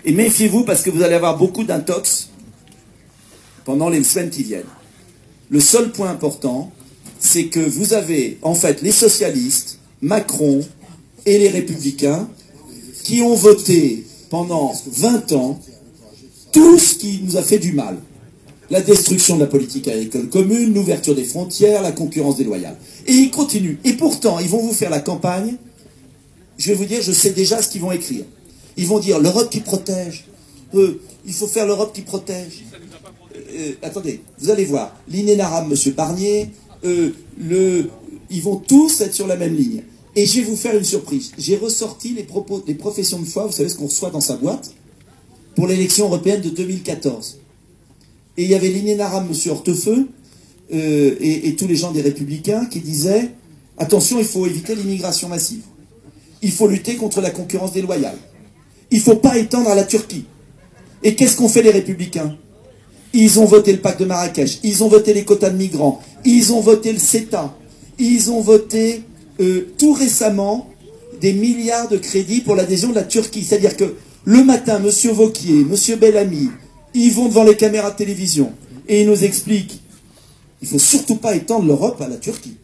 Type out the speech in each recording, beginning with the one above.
Et méfiez-vous parce que vous allez avoir beaucoup d'intox pendant les semaines qui viennent. Le seul point important, c'est que vous avez en fait les socialistes, Macron et les républicains qui ont voté pendant 20 ans tout ce qui nous a fait du mal. La destruction de la politique agricole commune, l'ouverture des frontières, la concurrence déloyale. Et ils continuent. Et pourtant, ils vont vous faire la campagne. Je vais vous dire, je sais déjà ce qu'ils vont écrire. Ils vont dire l'Europe qui protège. Il faut faire l'Europe qui protège. Attendez, vous allez voir. L'Inénarame, M. Barnier, ils vont tous être sur la même ligne. Et je vais vous faire une surprise. J'ai ressorti les propos des professions de foi, vous savez ce qu'on reçoit dans sa boîte, pour l'élection européenne de 2014. Et il y avait l'Inénarame, M. Hortefeux, et tous les gens des Républicains qui disaient « Attention, il faut éviter l'immigration massive. Il faut lutter contre la concurrence déloyale. Il ne faut pas étendre à la Turquie. » Et qu'est-ce qu'ont fait les Républicains? Ils ont voté le pacte de Marrakech, ils ont voté les quotas de migrants, ils ont voté le CETA, ils ont voté tout récemment des milliards de crédits pour l'adhésion de la Turquie. C'est-à-dire que le matin, M. Wauquiez, M. Bellamy, ils vont devant les caméras de télévision et ils nous expliquent il ne faut surtout pas étendre l'Europe à la Turquie.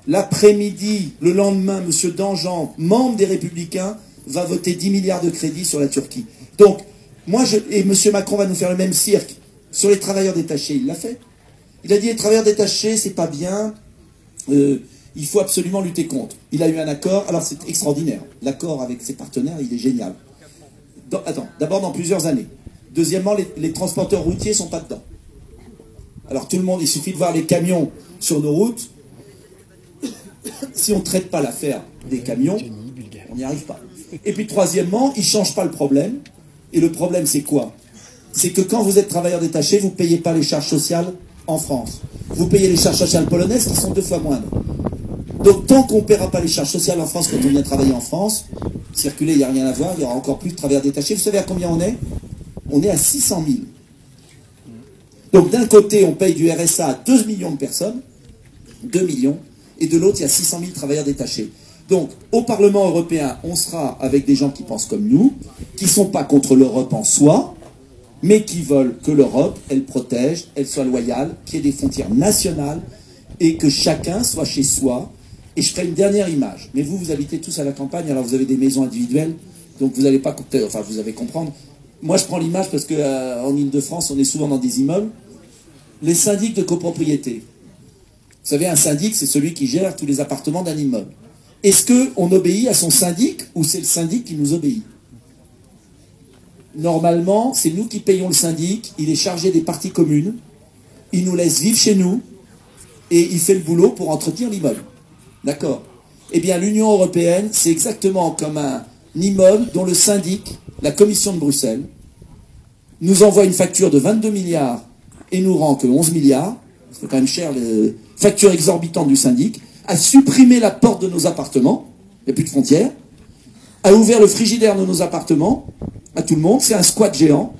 L'après-midi, le lendemain, M. Danjean, membre des Républicains, va voter 10 milliards de crédits sur la Turquie. Donc, et M. Macron va nous faire le même cirque sur les travailleurs détachés. Il l'a fait. Il a dit les travailleurs détachés, c'est pas bien, il faut absolument lutter contre. Il a eu un accord, alors c'est extraordinaire. L'accord avec ses partenaires, il est génial. D'abord dans plusieurs années. Deuxièmement, les transporteurs routiers ne sont pas dedans. Alors tout le monde, il suffit de voir les camions sur nos routes. Si on ne traite pas l'affaire des camions, on n'y arrive pas. Et puis troisièmement, ils ne changent pas le problème. Et le problème, c'est quoi? C'est que quand vous êtes travailleur détaché, vous ne payez pas les charges sociales en France. Vous payez les charges sociales polonaises qui sont 2 fois moindres. Donc tant qu'on ne paiera pas les charges sociales en France quand on vient travailler en France, circuler, il n'y a rien à voir, il y aura encore plus de travailleurs détachés. Vous savez à combien on est? On est à 600 000. Donc d'un côté, on paye du RSA à 2 millions de personnes, 2 millions, et de l'autre, il y a 600 000 travailleurs détachés. Donc au Parlement européen, on sera avec des gens qui pensent comme nous, qui ne sont pas contre l'Europe en soi, mais qui veulent que l'Europe, elle protège, elle soit loyale, qu'il y ait des frontières nationales, et que chacun soit chez soi. Et je ferai une dernière image. Mais vous habitez tous à la campagne, alors vous avez des maisons individuelles, donc vous n'allez pas... Enfin, vous allez comprendre. Moi, je prends l'image parce qu'en Ile-de-France, on est souvent dans des immeubles. Les syndics de copropriété. Vous savez, un syndic, c'est celui qui gère tous les appartements d'un immeuble. Est-ce qu'on obéit à son syndic ou c'est le syndic qui nous obéit? Normalement, c'est nous qui payons le syndic. Il est chargé des parties communes. Il nous laisse vivre chez nous et il fait le boulot pour entretenir l'immeuble. D'accord? Eh bien, l'Union européenne, c'est exactement comme un immeuble dont le syndic, la Commission de Bruxelles, nous envoie une facture de 22 milliards et nous rend que 11 milliards, c'est quand même cher, les factures exorbitantes du syndic, a supprimé la porte de nos appartements, il n'y a plus de frontières, a ouvert le frigidaire de nos appartements, à tout le monde, c'est un squat géant,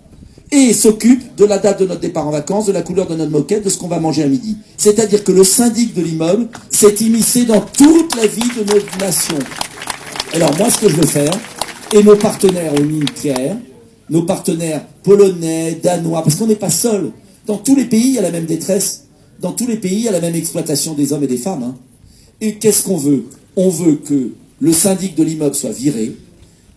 et s'occupe de la date de notre départ en vacances, de la couleur de notre moquette, de ce qu'on va manger à midi. C'est-à-dire que le syndic de l'immeuble s'est immiscé dans toute la vie de notre nation. Alors moi, ce que je veux faire, et nos partenaires aux mines Pierre, nos partenaires polonais, danois, parce qu'on n'est pas seul. Dans tous les pays, il y a la même détresse. Dans tous les pays, il y a la même exploitation des hommes et des femmes. Hein. Et qu'est-ce qu'on veut? On veut que le syndic de l'immeuble soit viré,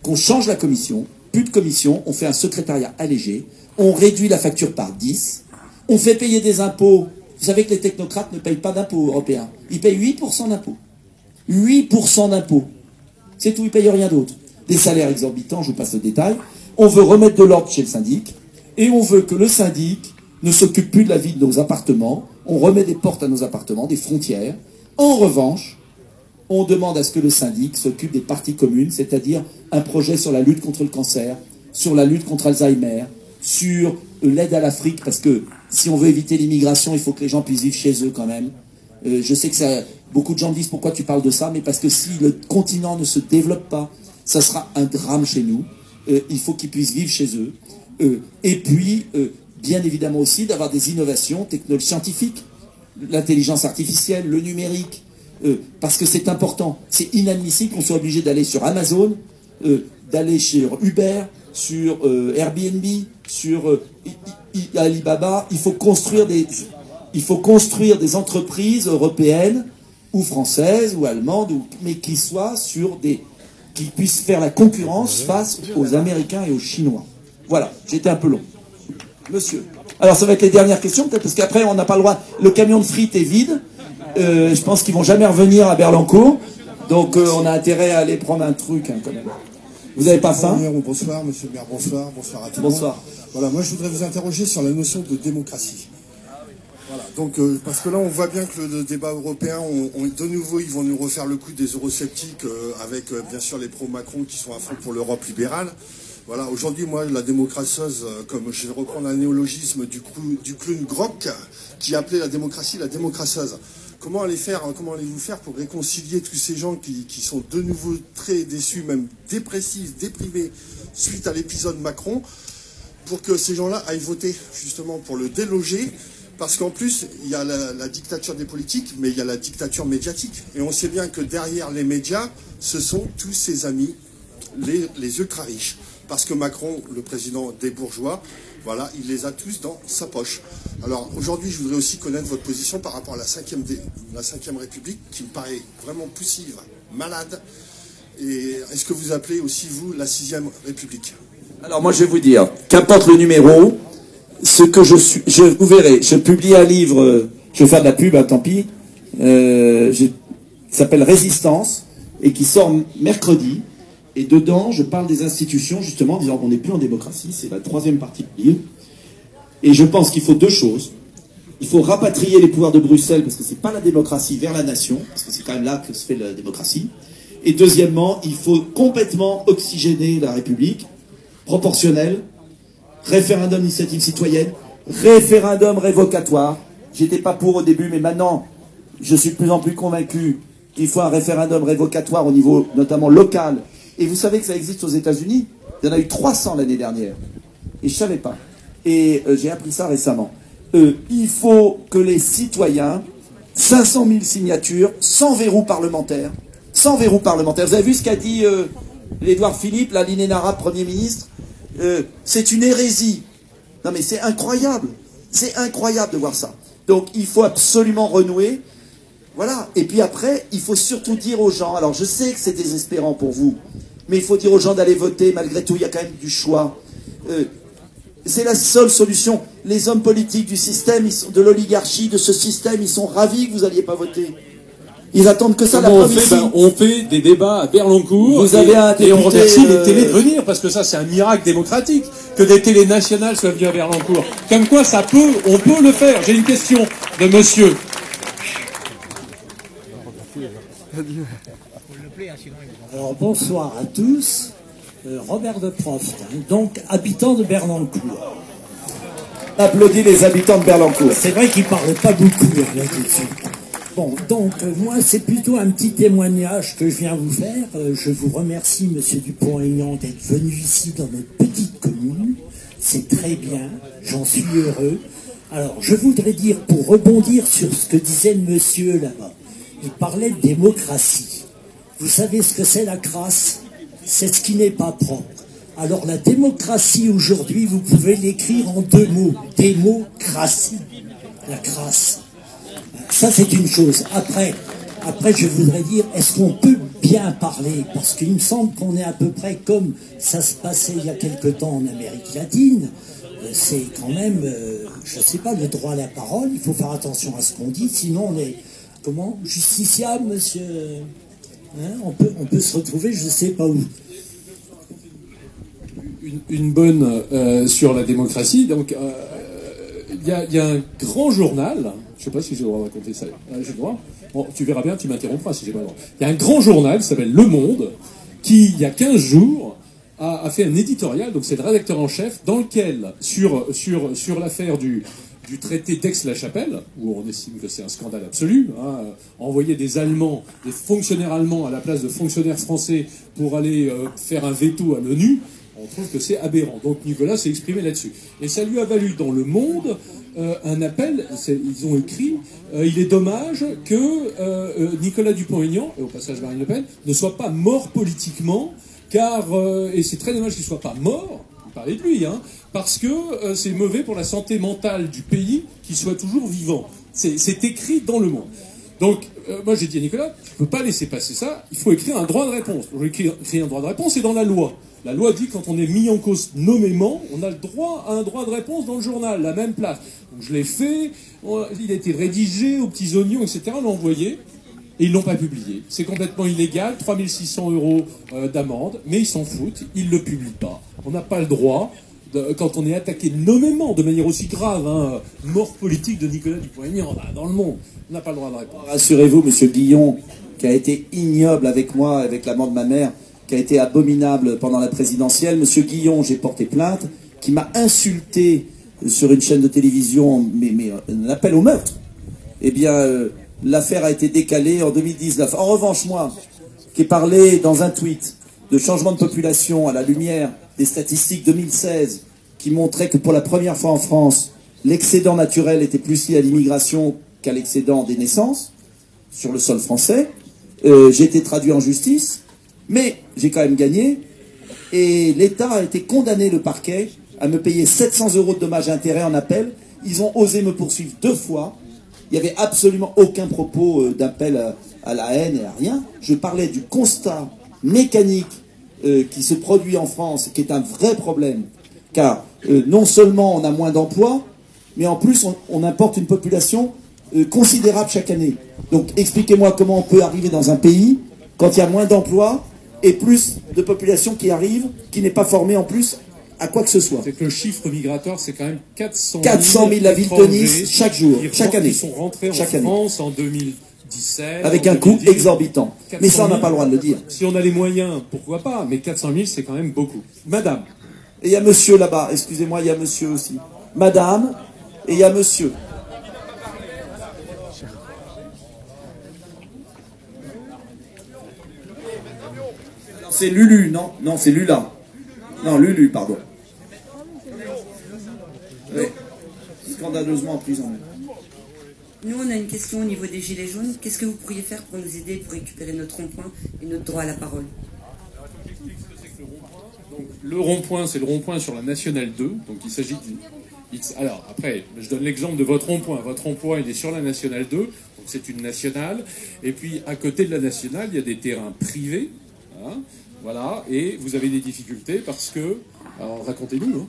qu'on change la commission, plus de commission, on fait un secrétariat allégé, on réduit la facture par 10, on fait payer des impôts. Vous savez que les technocrates ne payent pas d'impôts européens. Ils payent 8% d'impôts. 8% d'impôts. C'est tout, ils ne payent rien d'autre. Des salaires exorbitants, je vous passe le détail. On veut remettre de l'ordre chez le syndic, et on veut que le syndic ne s'occupe plus de la vie de nos appartements. On remet des portes à nos appartements, des frontières. En revanche, on demande à ce que le syndic s'occupe des parties communes, c'est-à-dire un projet sur la lutte contre le cancer, sur la lutte contre Alzheimer, sur l'aide à l'Afrique, parce que si on veut éviter l'immigration, il faut que les gens puissent vivre chez eux quand même. Je sais que beaucoup de gens me disent pourquoi tu parles de ça, mais parce que si le continent ne se développe pas, ça sera un drame chez nous. Il faut qu'ils puissent vivre chez eux. Et puis, bien évidemment aussi, d'avoir des innovations technologiques scientifiques, l'intelligence artificielle, le numérique, parce que c'est important. C'est inadmissible qu'on soit obligé d'aller sur Amazon, d'aller chez Uber, sur Airbnb, sur Alibaba. Il faut construire des entreprises européennes ou françaises ou allemandes, mais qui puissent faire la concurrence face aux Américains et aux Chinois. Voilà, j'étais un peu long. Monsieur. Alors ça va être les dernières questions peut-être, parce qu'après on n'a pas le droit. Le camion de frites est vide. Je pense qu'ils vont jamais revenir à Berlancourt. Donc on a intérêt à aller prendre un truc quand même. Vous n'avez pas faim? Bonsoir, monsieur le maire, bonsoir à tout le monde. Bonsoir. Voilà, moi je voudrais vous interroger sur la notion de démocratie. Voilà, donc parce que là on voit bien que le débat européen, de nouveau ils vont nous refaire le coup des eurosceptiques avec bien sûr les pro-Macron qui sont à fond pour l'Europe libérale. Voilà, aujourd'hui moi la démocrateuse, comme je vais reprendre un néologisme du clown Grock qui appelait la démocratie la démocrateuse. Comment allez-vous faire pour réconcilier tous ces gens qui sont de nouveau très déçus, même dépressifs, déprimés suite à l'épisode Macron, pour que ces gens-là aillent voter justement pour le déloger? Parce qu'en plus, il y a la dictature des politiques, mais il y a la dictature médiatique. Et on sait bien que derrière les médias, ce sont tous ses amis, les ultra-riches. Parce que Macron, le président des bourgeois, voilà, il les a tous dans sa poche. Alors aujourd'hui, je voudrais aussi connaître votre position par rapport à la 5e République, qui me paraît vraiment poussive, malade. Et est-ce que vous appelez aussi, vous, la 6e République? Alors moi je vais vous dire, qu'importe le numéro, ce que vous verrez, je publie un livre, je vais faire de la pub, hein, tant pis, qui s'appelle Résistance, et qui sort mercredi, et dedans je parle des institutions, justement, en disant qu'on n'est plus en démocratie, c'est la 3e partie du livre, et je pense qu'il faut 2 choses. Il faut rapatrier les pouvoirs de Bruxelles, parce que c'est pas la démocratie, vers la nation, parce que c'est quand même là que se fait la démocratie, et deuxièmement, il faut complètement oxygéner la République, proportionnel, référendum d'initiative citoyenne, référendum révocatoire. J'étais pas pour au début, mais maintenant, je suis de plus en plus convaincu qu'il faut un référendum révocatoire au niveau notamment local. Et vous savez que ça existe aux États-Unis? Il y en a eu 300 l'année dernière. Et je savais pas. Et j'ai appris ça récemment. Il faut que les citoyens, 500 000 signatures, sans verrou parlementaire. Sans verrou parlementaire. Vous avez vu ce qu'a dit Édouard Philippe, là, l'inénarrable Premier ministre? C'est une hérésie. Non mais c'est incroyable. C'est incroyable de voir ça. Donc il faut absolument renouer. Voilà. Et puis après, il faut surtout dire aux gens, alors je sais que c'est désespérant pour vous, mais il faut dire aux gens d'aller voter. Malgré tout, il y a quand même du choix. C'est la seule solution. Les hommes politiques du système, de l'oligarchie, de ce système, ils sont ravis que vous n'alliez pas voter. Ils attendent que ça. Comment on fait? On fait des débats à Berlancourt. Vous avez un député, et on remercie les télés de venir, parce que ça c'est un miracle démocratique que des télés nationales soient venues à Berlancourt. Comme quoi on peut le faire. J'ai une question de monsieur. Alors bonsoir à tous. Robert de Proft, donc habitant de Berlancourt. Applaudis les habitants de Berlancourt. C'est vrai qu'ils ne parlent pas beaucoup là-dessus. Bon, donc moi c'est plutôt un petit témoignage que je viens vous faire. Je vous remercie, monsieur Dupont-Aignan, d'être venu ici dans notre petite commune. C'est très bien, j'en suis heureux. Alors, je voudrais dire, pour rebondir sur ce que disait le monsieur là-bas, il parlait de démocratie. Vous savez ce que c'est la crasse? C'est ce qui n'est pas propre. Alors la démocratie aujourd'hui, vous pouvez l'écrire en 2 mots. Démocratie. La crasse. Ça, c'est une chose. Après, je voudrais dire, est-ce qu'on peut bien parler? Parce qu'il me semble qu'on est à peu près comme ça se passait il y a quelque temps en Amérique latine. C'est quand même, je ne sais pas, le droit à la parole. Il faut faire attention à ce qu'on dit, sinon on est, justiciable, monsieur. Hein, on peut se retrouver, je ne sais pas où. Une bonne sur la démocratie. Donc, il y a un grand journal. Je ne sais pas si j'ai le droit de raconter ça. J'ai le droit. Bon, tu verras bien, tu m'interrompras si j'ai pas le droit. Il y a un grand journal qui s'appelle Le Monde, qui, il y a 15 jours, a fait un éditorial. Donc, c'est le rédacteur en chef, dans lequel, sur l'affaire du traité d'Aix-la-Chapelle, où on estime que c'est un scandale absolu, hein, envoyer des Allemands, des fonctionnaires allemands à la place de fonctionnaires français pour aller faire un veto à l'ONU, on trouve que c'est aberrant. Donc Nicolas s'est exprimé là-dessus. Et ça lui a valu dans Le Monde un appel, ils ont écrit, il est dommage que Nicolas Dupont-Aignan, et au passage Marine Le Pen, ne soit pas mort politiquement, car, et c'est très dommage qu'il ne soit pas mort, parler de lui, hein, parce que c'est mauvais pour la santé mentale du pays qu'il soit toujours vivant. C'est écrit dans Le Monde. Donc, moi j'ai dit à Nicolas, tu ne peux pas laisser passer ça, il faut écrire un droit de réponse. Pour écrire un droit de réponse, c'est dans la loi. La loi dit que quand on est mis en cause nommément, on a le droit à un droit de réponse dans le journal, la même place. Donc je l'ai fait, il a été rédigé aux petits oignons, etc. On l'a envoyé, et ils ne l'ont pas publié. C'est complètement illégal, 3 600 € d'amende, mais ils s'en foutent, ils ne le publient pas. On n'a pas le droit, quand on est attaqué nommément, de manière aussi grave, hein, mort politique de Nicolas Dupont-Aignan dans Le Monde, on n'a pas le droit de répondre. Rassurez-vous, monsieur Guillon, qui a été ignoble avec moi, avec l'amant de ma mère, qui a été abominable pendant la présidentielle. Monsieur Guillon, j'ai porté plainte, qui m'a insulté sur une chaîne de télévision, mais un appel au meurtre. Eh bien, l'affaire a été décalée en 2019. En revanche, moi, qui ai parlé dans un tweet de changement de population à la lumière des statistiques 2016, qui montraient que pour la première fois en France, l'excédent naturel était plus lié à l'immigration qu'à l'excédent des naissances, sur le sol français. J'ai été traduit en justice, mais j'ai quand même gagné, et l'État a été condamné, le parquet, à me payer 700 € de dommages et intérêts en appel. Ils ont osé me poursuivre 2 fois. Il n'y avait absolument aucun propos d'appel à la haine et à rien. Je parlais du constat mécanique qui se produit en France, qui est un vrai problème, car non seulement on a moins d'emplois, mais en plus on importe une population considérable chaque année. Donc expliquez-moi comment on peut arriver dans un pays quand il y a moins d'emplois et plus de population qui arrive, qui n'est pas formée en plus à quoi que ce soit. C'est que le chiffre migratoire, c'est quand même 400 000 la ville de Nice chaque jour, chaque année. Ils sont rentrés en France en 2017. Avec un coût exorbitant. Mais ça, on n'a pas le droit de le dire. Si on a les moyens, pourquoi pas, mais 400 000, c'est quand même beaucoup. Madame. Et il y a monsieur là-bas, excusez-moi, il y a monsieur aussi. Madame, et il y a monsieur. C'est Lulu, non? Non, c'est Lula. Non, Lulu, pardon. Oui. Scandaleusement en prison. Nous, on a une question au niveau des Gilets jaunes. Qu'est-ce que vous pourriez faire pour nous aider pour récupérer notre rond-point et notre droit à la parole? Le rond-point, c'est le rond-point sur la Nationale 2. Donc il s'agit d'une... Alors, après, je donne l'exemple de votre rond-point. Votre rond-point, il est sur la Nationale 2. Donc c'est une nationale. Et puis, à côté de la nationale, il y a des terrains privés. Hein, voilà. Et vous avez des difficultés parce que... Alors, racontez-nous, hein.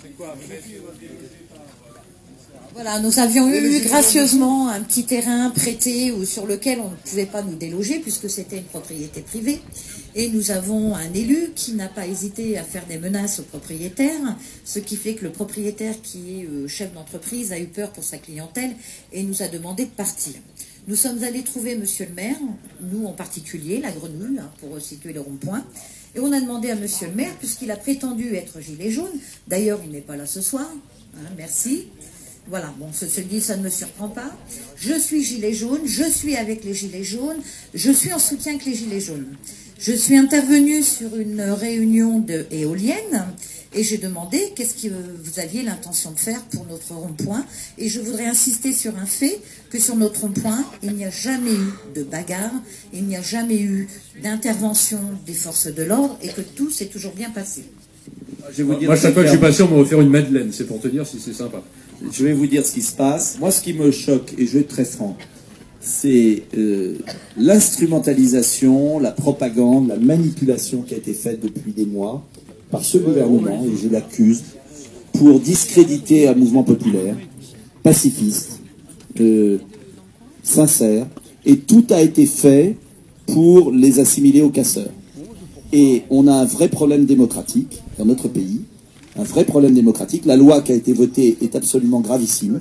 C'est quoi, Voilà, nous avions eu gracieusement un petit terrain prêté ou sur lequel on ne pouvait pas nous déloger puisque c'était une propriété privée. Et nous avons un élu qui n'a pas hésité à faire des menaces aux propriétaires, ce qui fait que le propriétaire qui est chef d'entreprise a eu peur pour sa clientèle et nous a demandé de partir. Nous sommes allés trouver monsieur le maire, nous en particulier, la Grenouille, hein, pour situer le rond-point. Et on a demandé à monsieur le maire, puisqu'il a prétendu être gilet jaune, d'ailleurs il n'est pas là ce soir, hein, merci. Voilà, bon, ceci dit, ça ne me surprend pas. Je suis gilet jaune, je suis avec les gilets jaunes, je suis en soutien avec les gilets jaunes. Je suis intervenue sur une réunion d'éoliennes et j'ai demandé qu'est-ce que vous aviez l'intention de faire pour notre rond-point. Et je voudrais insister sur un fait, que sur notre rond-point, il n'y a jamais eu de bagarre, il n'y a jamais eu d'intervention des forces de l'ordre et que tout s'est toujours bien passé. Moi, chaque fois que je suis patient, on m'a offert une madeleine, c'est pour te dire si c'est sympa. Je vais vous dire ce qui se passe. Moi, ce qui me choque, et je vais être très franc, c'est l'instrumentalisation, la propagande, la manipulation qui a été faite depuis des mois par ce gouvernement, et je l'accuse, pour discréditer un mouvement populaire, pacifiste, sincère, et tout a été fait pour les assimiler aux casseurs. Et on a un vrai problème démocratique dans notre pays, un vrai problème démocratique. La loi qui a été votée est absolument gravissime.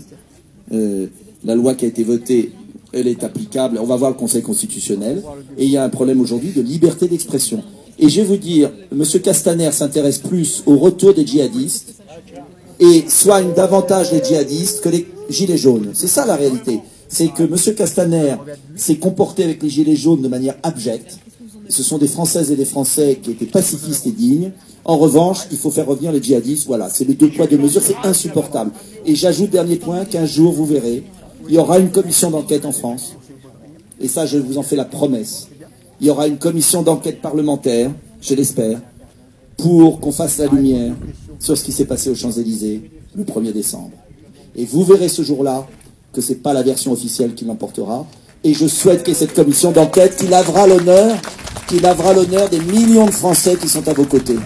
La loi qui a été votée, elle est applicable. On va voir le Conseil constitutionnel. Et il y a un problème aujourd'hui de liberté d'expression. Et je vais vous dire, M. Castaner s'intéresse plus au retour des djihadistes et soigne davantage les djihadistes que les gilets jaunes. C'est ça la réalité. C'est que M. Castaner s'est comporté avec les gilets jaunes de manière abjecte. Ce sont des Françaises et des Français qui étaient pacifistes et dignes. En revanche, il faut faire revenir les djihadistes. Voilà, c'est le 2 poids 2 mesures, c'est insupportable. Et j'ajoute, dernier point, qu'un jour, vous verrez, il y aura une commission d'enquête en France. Et ça, je vous en fais la promesse. Il y aura une commission d'enquête parlementaire, je l'espère, pour qu'on fasse la lumière sur ce qui s'est passé aux Champs-Élysées le 1er décembre. Et vous verrez ce jour-là que ce n'est pas la version officielle qui l'emportera. Et je souhaite qu'il y ait cette commission d'enquête qui lavera l'honneur des millions de Français qui sont à vos côtés.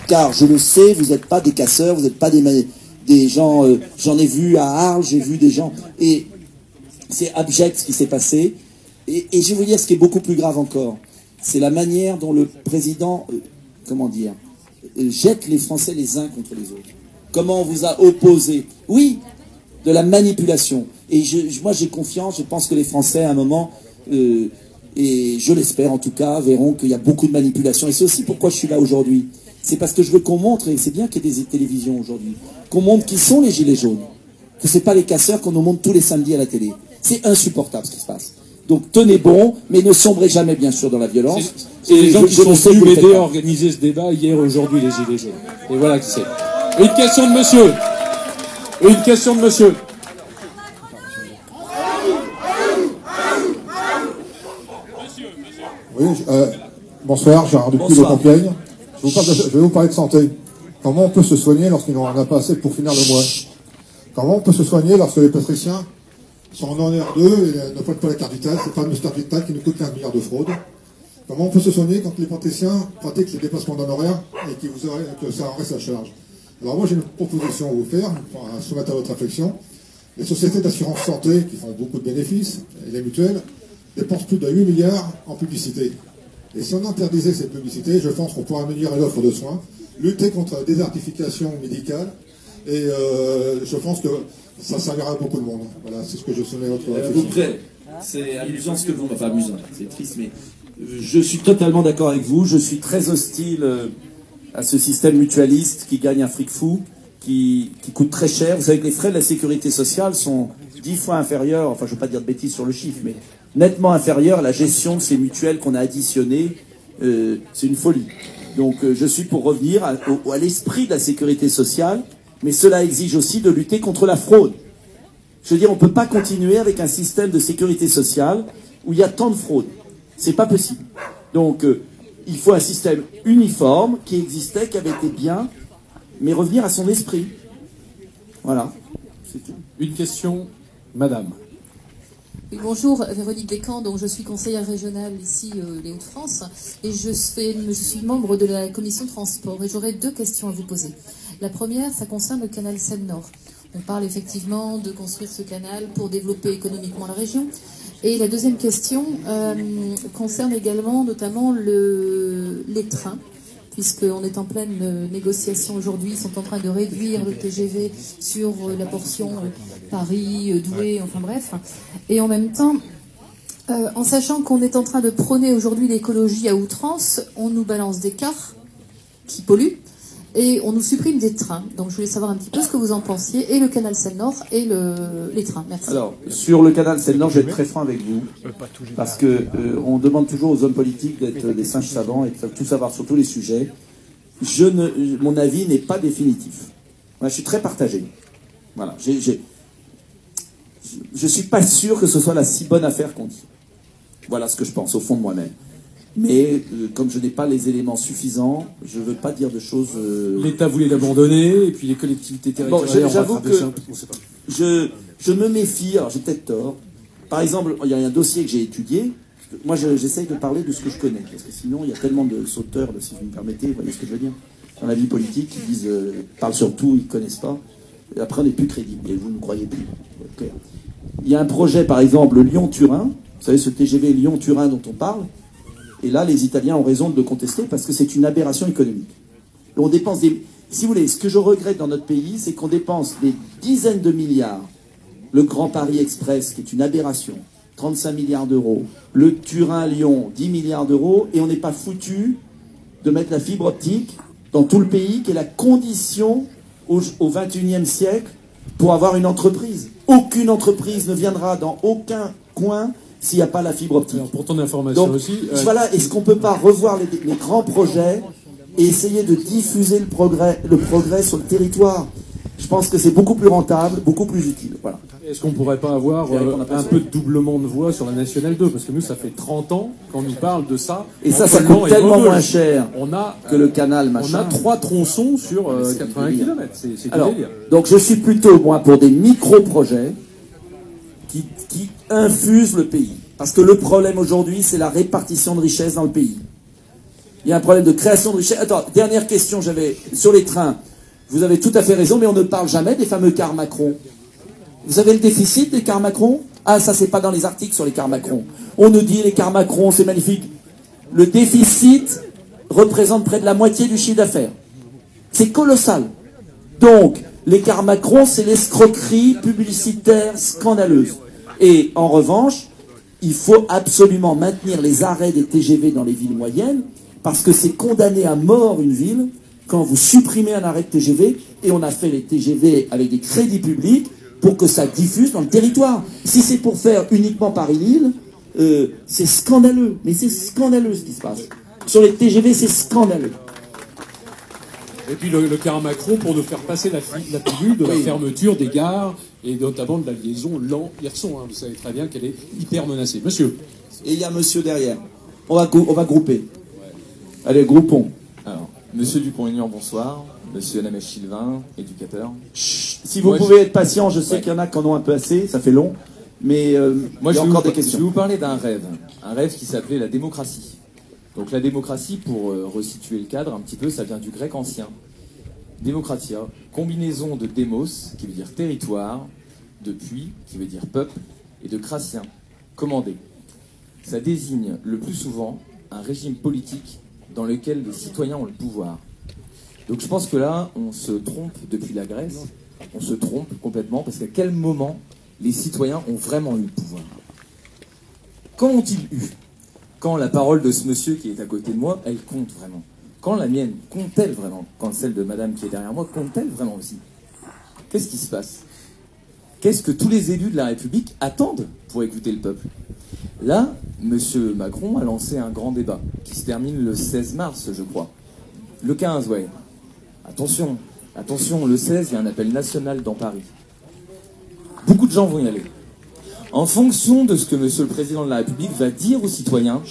Car je le sais, vous n'êtes pas des casseurs, vous n'êtes pas des gens... j'en ai vu à Arles, j'ai vu des gens... Et c'est abject ce qui s'est passé. Et je vais vous dire ce qui est beaucoup plus grave encore. C'est la manière dont le président, jette les Français les uns contre les autres. Comment on vous a opposé. Oui, de la manipulation. Et moi j'ai confiance, je pense que les Français à un moment, et je l'espère en tout cas, verront qu'il y a beaucoup de manipulation. Et c'est aussi pourquoi je suis là aujourd'hui. C'est parce que je veux qu'on montre, et c'est bien qu'il y ait des télévisions aujourd'hui, qu'on montre qui sont les gilets jaunes. Que ce n'est pas les casseurs qu'on nous montre tous les samedis à la télé. C'est insupportable ce qui se passe. Donc tenez bon, mais ne sombrez jamais bien sûr dans la violence. C'est les gens qui sont venus m'aider à organiser ce débat hier, aujourd'hui, les gilets jaunes. Et voilà qui c'est. Une question de monsieur. Une question de monsieur. Oui, bonsoir, Gérard Dupuis de Compiègne. Je vais vous parler de santé. Comment on peut se soigner lorsqu'il n'en a pas assez pour finir le mois? Comment on peut se soigner lorsque les patriciens sont en R2 et ne prennent pas la carte vitale, c'est pas le carte vitale qui nous coûte 15 milliards de fraude? Comment on peut se soigner quand les patriciens pratiquent les dépassements d'honoraires et que ça en reste à charge? Alors moi j'ai une proposition à vous faire, à soumettre à votre réflexion. Les sociétés d'assurance santé, qui font beaucoup de bénéfices, et les mutuelles, dépensent plus de 8 milliards en publicité. Et si on interdisait cette publicité, je pense qu'on pourrait améliorer l'offre de soins, lutter contre la désertification médicale, et je pense que ça servira à beaucoup de monde. Voilà, c'est ce que je soumets à votre réflexion. C'est amusant ce que vous... Enfin amusant, c'est triste, mais je suis totalement d'accord avec vous. Je suis très hostile à ce système mutualiste qui gagne un fric fou, qui coûte très cher. Vous savez que les frais de la sécurité sociale sont 10 fois inférieurs, enfin je ne veux pas dire de bêtises sur le chiffre, mais nettement inférieurs à la gestion de ces mutuelles qu'on a additionnées. C'est une folie. Donc je suis pour revenir à l'esprit de la sécurité sociale, mais cela exige aussi de lutter contre la fraude. Je veux dire, on ne peut pas continuer avec un système de sécurité sociale où il y a tant de fraude. C'est pas possible. Donc il faut un système uniforme qui existait, qui avait été bien, mais revenir à son esprit. Voilà. C'est tout. Une question, madame. Oui, bonjour, Véronique Descamps, donc je suis conseillère régionale ici, les Hauts-de-France, et je suis membre de la commission transport, et j'aurais 2 questions à vous poser. La première, ça concerne le canal Seine-Nord. On parle effectivement de construire ce canal pour développer économiquement la région. Et la deuxième question concerne également notamment les trains, puisqu'on est en pleine négociation aujourd'hui, ils sont en train de réduire le TGV sur la portion Paris, Douai, enfin bref. Et en même temps, en sachant qu'on est en train de prôner aujourd'hui l'écologie à outrance, on nous balance des cars qui polluent et on nous supprime des trains. Donc je voulais savoir un petit peu ce que vous en pensiez, et le canal Seine-Nord et les trains. Merci. Alors, sur le canal Seine-Nord, je vais être très franc avec vous, parce que on demande toujours aux hommes politiques d'être des singes savants et de tout savoir sur tous les sujets. Mon avis n'est pas définitif. Moi, je suis très partagé. Voilà. Je suis pas sûr que ce soit la si bonne affaire qu'on dit. Voilà ce que je pense au fond de moi-même. Mais comme je n'ai pas les éléments suffisants, je ne veux pas dire de choses... L'État voulait l'abandonner, et puis les collectivités territoriales... Bon, j'avoue que je me méfie, alors j'ai peut-être tort. Par exemple, il y a un dossier que j'ai étudié. Moi, j'essaye de parler de ce que je connais, parce que sinon, il y a tellement de sauteurs, si vous me permettez, vous voyez ce que je veux dire, dans la vie politique, qui disent, parlent sur tout, ils ne connaissent pas. Et après, on n'est plus crédible, et vous ne croyez plus. Okay. Il y a un projet, par exemple, Lyon-Turin. Vous savez, ce TGV Lyon-Turin dont on parle. Et là, les Italiens ont raison de le contester parce que c'est une aberration économique. Et on dépense des... Si vous voulez, ce que je regrette dans notre pays, c'est qu'on dépense des dizaines de milliards. Le Grand Paris Express, qui est une aberration, 35 milliards d'euros. Le Turin-Lyon, 10 milliards d'euros. Et on n'est pas foutu de mettre la fibre optique dans tout le pays, qui est la condition au XXIe siècle pour avoir une entreprise. Aucune entreprise ne viendra dans aucun coin s'il n'y a pas la fibre optique. Alors, pour ton information donc, aussi... voilà, est-ce qu'on ne peut pas revoir les grands projets et essayer de diffuser le progrès sur le territoire? Je pense que c'est beaucoup plus rentable, beaucoup plus utile. Voilà. Est-ce qu'on pourrait pas avoir un peu de doublement de voix sur la Nationale 2? Parce que nous, ça fait 30 ans qu'on nous parle de ça. Et ça coûte tellement moins cher que le canal, machin. On a 3 tronçons sur 80 km. C'est du délire. Donc je suis plutôt, moi, pour des micro-projets qui infusent le pays. Parce que le problème aujourd'hui, c'est la répartition de richesse dans le pays. Il y a un problème de création de richesse. Attends, dernière question, j'avais sur les trains. Vous avez tout à fait raison, mais on ne parle jamais des fameux cars Macron. Vous avez le déficit des cars Macron? Ah, ça, c'est pas dans les articles sur les cars Macron. On nous dit les cars Macron, c'est magnifique. Le déficit représente près de la moitié du chiffre d'affaires. C'est colossal. Donc, les cars Macron, c'est l'escroquerie publicitaire scandaleuse. Et en revanche, il faut absolument maintenir les arrêts des TGV dans les villes moyennes, parce que c'est condamné à mort une ville quand vous supprimez un arrêt de TGV, et on a fait les TGV avec des crédits publics pour que ça diffuse dans le territoire. Si c'est pour faire uniquement Paris-Lille, c'est scandaleux. Mais c'est scandaleux ce qui se passe. Sur les TGV, c'est scandaleux. Et puis le car Macron pour nous faire passer la pilule de la fermeture des gares, et notamment de la liaison Lan-Hirson. Vous savez très bien qu'elle est hyper menacée. Monsieur. Et il y a monsieur derrière. On va grouper. Ouais. Allez, groupons. Alors, monsieur Dupont-Aignan, bonsoir. Monsieur Lamèche-Sylvain, éducateur. Chut, si vous pouvez être patient, je sais qu'il y en a qui en ont un peu assez, ça fait long, mais moi il y a encore des questions. Je vais vous parler d'un rêve qui s'appelait la démocratie. Donc la démocratie, pour resituer le cadre un petit peu, ça vient du grec ancien. Démocratia, combinaison de démos, qui veut dire territoire, de puis, qui veut dire peuple, et de kratien, commandé. Ça désigne le plus souvent un régime politique dans lequel les citoyens ont le pouvoir. Donc je pense que là, on se trompe depuis la Grèce, on se trompe complètement, parce qu'à quel moment les citoyens ont vraiment eu le pouvoir? Quand ont-ils eu? Quand la parole de ce monsieur qui est à côté de moi, elle compte vraiment? Quand la mienne, compte-t-elle vraiment? Quand celle de madame qui est derrière moi, compte-t-elle vraiment aussi? Qu'est-ce qui se passe? Qu'est-ce que tous les élus de la République attendent pour écouter le peuple? Là, monsieur Macron a lancé un grand débat, qui se termine le 16 mars, je crois. Le 15, ouais. Attention, attention, le 16, il y a un appel national dans Paris. Beaucoup de gens vont y aller. En fonction de ce que monsieur le président de la République va dire aux citoyens,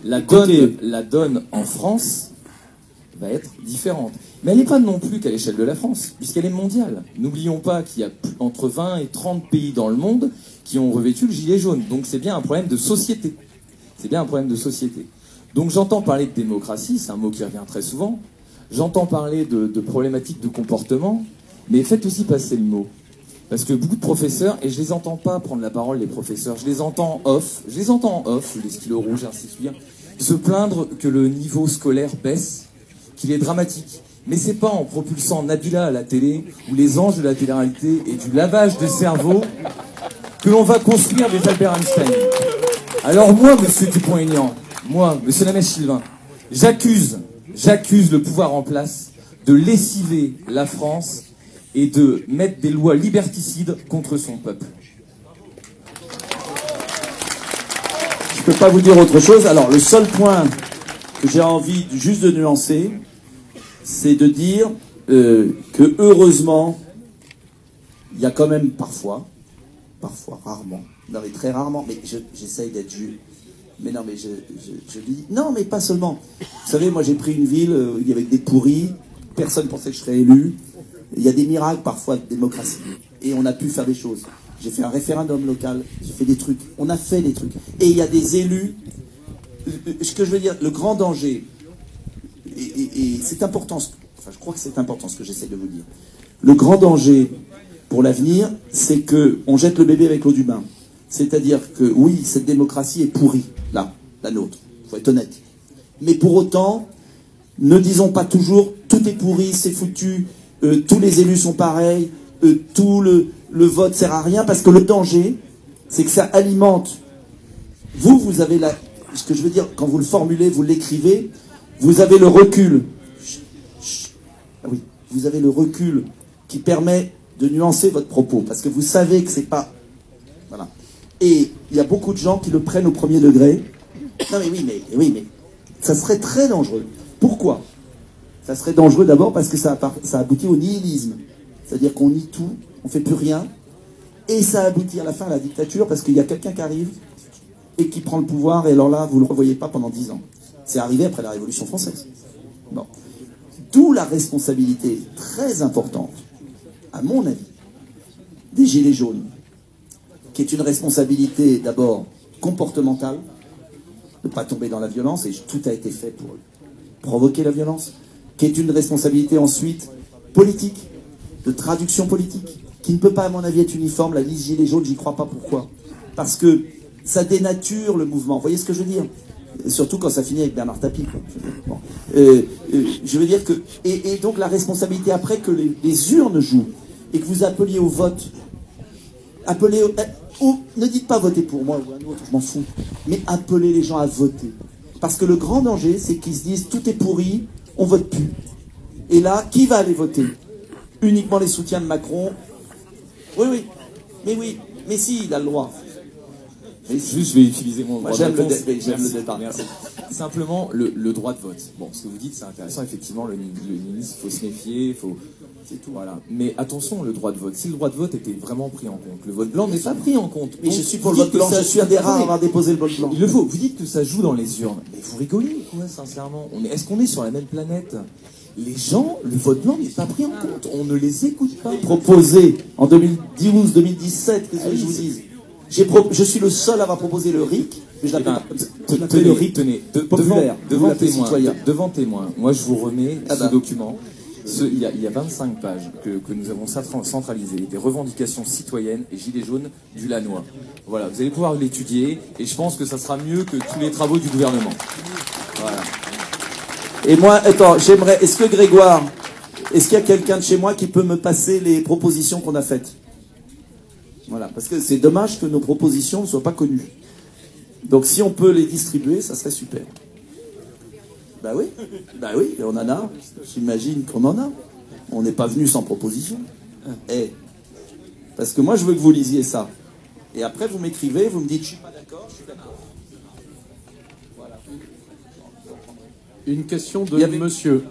la donne en France va être différente. Mais elle n'est pas non plus qu'à l'échelle de la France, puisqu'elle est mondiale. N'oublions pas qu'il y a entre 20 et 30 pays dans le monde qui ont revêtu le gilet jaune. Donc c'est bien un problème de société. C'est bien un problème de société. Donc j'entends parler de démocratie, c'est un mot qui revient très souvent. J'entends parler de problématiques de comportement, mais faites aussi passer le mot. Parce que beaucoup de professeurs, et je les entends pas prendre la parole, les professeurs, je les entends en off, les stylos rouges, ainsi de suite, se plaindre que le niveau scolaire baisse, qu'il est dramatique. Mais c'est pas en propulsant Nabila à la télé, ou les anges de la télé-réalité et du lavage de cerveau, que l'on va construire des Albert Einstein. Alors moi, monsieur Dupont-Aignan, moi, monsieur Lamèche-Sylvain, j'accuse le pouvoir en place de lessiver la France et de mettre des lois liberticides contre son peuple. Je ne peux pas vous dire autre chose. Alors, le seul point que j'ai envie juste de nuancer, c'est de dire que heureusement, il y a quand même parfois, rarement, non mais très rarement, mais j'essaye d'être juste. Mais non, mais je dis... Non, mais pas seulement. Vous savez, moi j'ai pris une ville avec des pourris, personne ne pensait que je serais élu. Il y a des miracles parfois de démocratie. Et on a pu faire des choses. J'ai fait un référendum local, j'ai fait des trucs. On a fait des trucs. Et il y a des élus... Ce que je veux dire, le grand danger, et c'est important, enfin je crois que c'est important ce que j'essaie de vous dire. Le grand danger pour l'avenir, c'est qu'on jette le bébé avec l'eau du bain. C'est-à-dire que oui, cette démocratie est pourrie, là, la nôtre, il faut être honnête. Mais pour autant, ne disons pas toujours tout est pourri, c'est foutu, tous les élus sont pareils, tout le vote sert à rien, parce que le danger, c'est que ça alimente. Vous avez ce que je veux dire, quand vous le formulez, vous l'écrivez, vous avez le recul. Ah oui, vous avez le recul qui permet de nuancer votre propos, parce que vous savez que c'est pas... Voilà. Et il y a beaucoup de gens qui le prennent au premier degré. Non mais oui, mais ça serait très dangereux. Pourquoi? Ça serait dangereux d'abord parce que ça aboutit au nihilisme. C'est-à-dire qu'on nie tout, on fait plus rien. Et ça aboutit à la fin à la dictature parce qu'il y a quelqu'un qui arrive et qui prend le pouvoir, et alors là, vous ne le revoyez pas pendant 10 ans. C'est arrivé après la Révolution française. Bon. D'où la responsabilité très importante, à mon avis, des Gilets jaunes, qui est une responsabilité d'abord comportementale, de ne pas tomber dans la violence, et tout a été fait pour provoquer la violence, qui est une responsabilité ensuite politique, de traduction politique, qui ne peut pas, à mon avis, être uniforme. La liste Gilets jaunes, j'y crois pas. Pourquoi? Parce que ça dénature le mouvement. Vous voyez ce que je veux dire? Surtout quand ça finit avec Bernard Tapie. Bon. Je veux dire que... Et donc la responsabilité après que les urnes jouent, et que vous appeliez au vote, ne dites pas voter pour moi ou un autre, je m'en fous, mais appelez les gens à voter. Parce que le grand danger, c'est qu'ils se disent tout est pourri, on vote plus. Et là, qui va aller voter? Uniquement les soutiens de Macron. Oui, mais si, il a le droit. Juste, je vais utiliser mon droit de réponse. J'aime le débat. Merci. Simplement, le droit de vote. Bon, ce que vous dites, c'est intéressant. Effectivement, le ministre, il faut se méfier, c'est tout. Voilà. Mais attention, le droit de vote. Si le droit de vote était vraiment pris en compte, le vote blanc n'est pas pris en compte. Mais je suis pour le vote blanc. Je suis un des rares à avoir déposé le vote blanc. Il le faut. Vous dites que ça joue dans les urnes. Mais vous rigolez, quoi, sincèrement. Est-ce qu'on est sur la même planète? Les gens, le vote blanc n'est pas pris en compte. On ne les écoute pas. Proposé en 2012, 2017, qu'est-ce que je vous dis? Je suis le seul à avoir proposé le RIC, mais je l'appelle le RIC populaire, devant témoin. Moi, je vous remets ce document. Il y a 25 pages que nous avons centralisées, des revendications citoyennes et gilets jaunes du Lannoy. Voilà, vous allez pouvoir l'étudier, et je pense que ça sera mieux que tous les travaux du gouvernement. Voilà. Et moi, attends, j'aimerais... Est-ce qu'il y a quelqu'un de chez moi qui peut me passer les propositions qu'on a faites? Voilà, parce que c'est dommage que nos propositions ne soient pas connues. Donc si on peut les distribuer, ça serait super. Bah oui, on en a. J'imagine qu'on en a. On n'est pas venu sans proposition. Parce que moi, je veux que vous lisiez ça. Et après, vous m'écrivez, vous me dites, je suis pas d'accord, je suis d'accord. Voilà. Une question de monsieur.